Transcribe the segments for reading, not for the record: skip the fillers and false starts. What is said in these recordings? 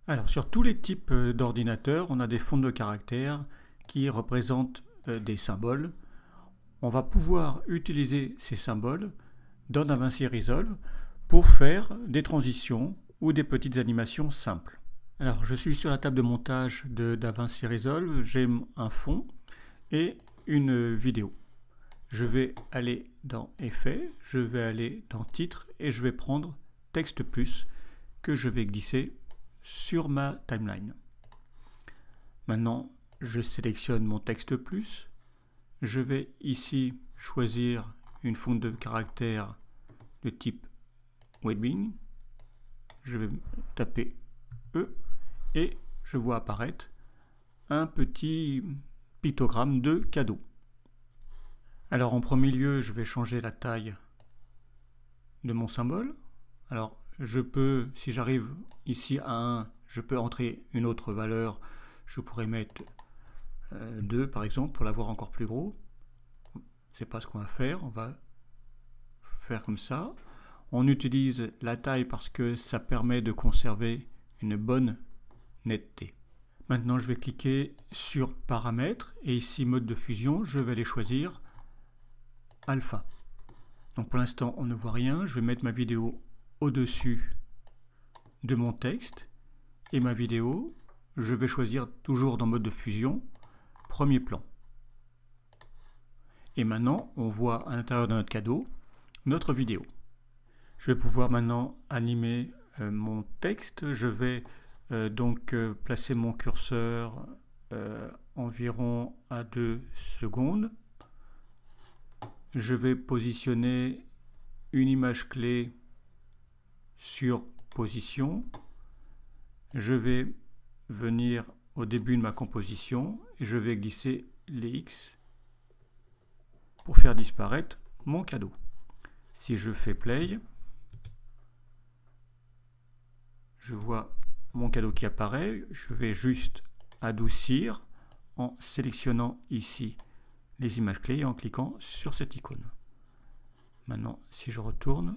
Alors, sur tous les types d'ordinateurs, on a des fonds de caractères qui représentent des symboles. On va pouvoir utiliser ces symboles dans DaVinci Resolve pour faire des transitions ou des petites animations simples. Alors, je suis sur la table de montage de DaVinci Resolve, j'ai un fond et une vidéo. Je vais aller dans Effets, je vais aller dans Titre et je vais prendre Texte Plus que je vais glisser sur ma timeline. Maintenant, je sélectionne mon texte plus. Je vais ici choisir une fonte de caractère de type Webbing. Je vais taper E et je vois apparaître un petit pictogramme de cadeau. Alors en premier lieu, je vais changer la taille de mon symbole. Alors je peux, si j'arrive ici à 1, je peux entrer une autre valeur. Je pourrais mettre 2 par exemple pour l'avoir encore plus gros. C'est pas ce qu'on va faire, on va faire comme ça. On utilise la taille parce que ça permet de conserver une bonne netteté. Maintenant je vais cliquer sur paramètres et ici mode de fusion, je vais aller choisir alpha. Donc pour l'instant on ne voit rien, je vais mettre ma vidéo au-dessus de mon texte et ma vidéo, je vais choisir toujours dans mode de fusion, premier plan. Et maintenant, on voit à l'intérieur de notre cadeau notre vidéo. Je vais pouvoir maintenant animer mon texte. Je vais donc placer mon curseur environ à 2 secondes. Je vais positionner une image clé sur position. Je vais venir au début de ma composition et je vais glisser les X pour faire disparaître mon cadeau. Si je fais play, je vois mon cadeau qui apparaît. Je vais juste adoucir en sélectionnant ici les images clés et en cliquant sur cette icône. Maintenant, si je retourne,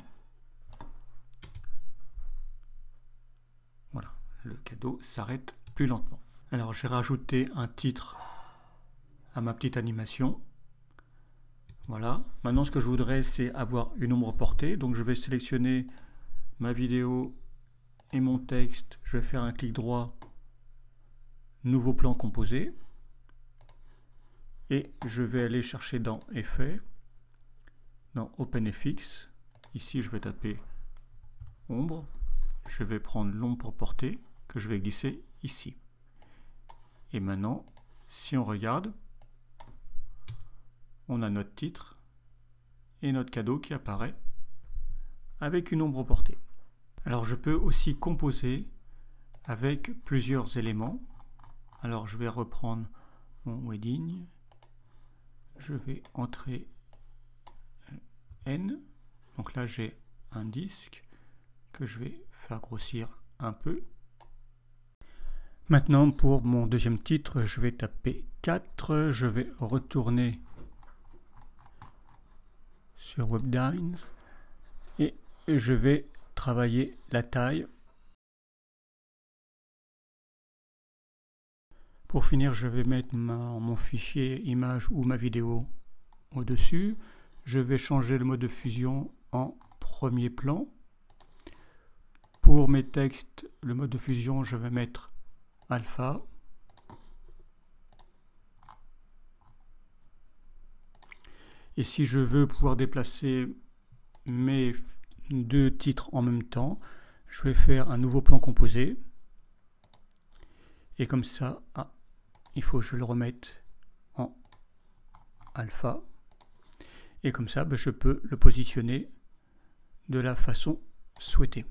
voilà, le cadeau s'arrête plus lentement. Alors j'ai rajouté un titre à ma petite animation. Voilà. Maintenant ce que je voudrais c'est avoir une ombre portée. Donc je vais sélectionner ma vidéo et mon texte. Je vais faire un clic droit, nouveau plan composé. Et je vais aller chercher dans Effets, dans OpenFX. Ici je vais taper ombre. Je vais prendre l'ombre portée que je vais glisser ici. Et maintenant, si on regarde, on a notre titre et notre cadeau qui apparaît avec une ombre portée. Alors je peux aussi composer avec plusieurs éléments. Alors je vais reprendre mon wedding. Je vais entrer N. Donc là j'ai un disque que je vais faire grossir un peu. Maintenant pour mon deuxième titre, je vais taper 4. Je vais retourner sur Webdines et je vais travailler la taille. Pour finir, je vais mettre mon fichier image ou ma vidéo au-dessus. Je vais changer le mode de fusion en premier plan. Pour mes textes, le mode de fusion, je vais mettre alpha. Et si je veux pouvoir déplacer mes deux titres en même temps, je vais faire un nouveau plan composé. Et comme ça, il faut que je le remette en alpha. Et comme ça, je peux le positionner de la façon souhaitée.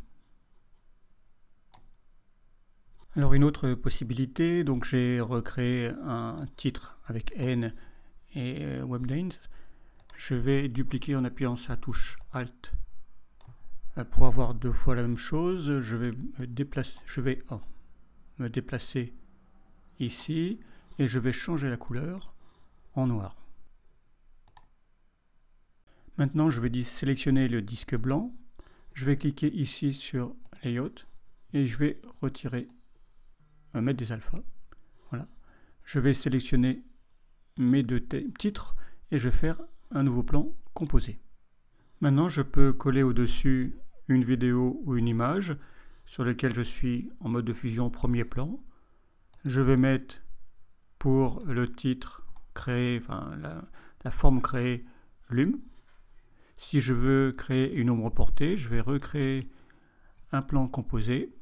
Alors une autre possibilité, donc j'ai recréé un titre avec N et Webdines. Je vais dupliquer en appuyant sur la touche Alt pour avoir deux fois la même chose. Je vais me déplacer ici et je vais changer la couleur en noir. Maintenant, je vais sélectionner le disque blanc. Je vais cliquer ici sur Layout et je vais retirer mettre des alphas. Voilà. Je vais sélectionner mes deux titres et je vais faire un nouveau plan composé. Maintenant, je peux coller au-dessus une vidéo ou une image sur laquelle je suis en mode de fusion premier plan. Je vais mettre pour le titre créé, enfin la forme créée, lume. Si je veux créer une ombre portée, je vais recréer un plan composé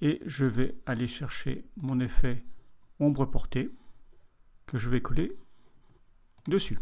et je vais aller chercher mon effet ombre portée que je vais coller dessus.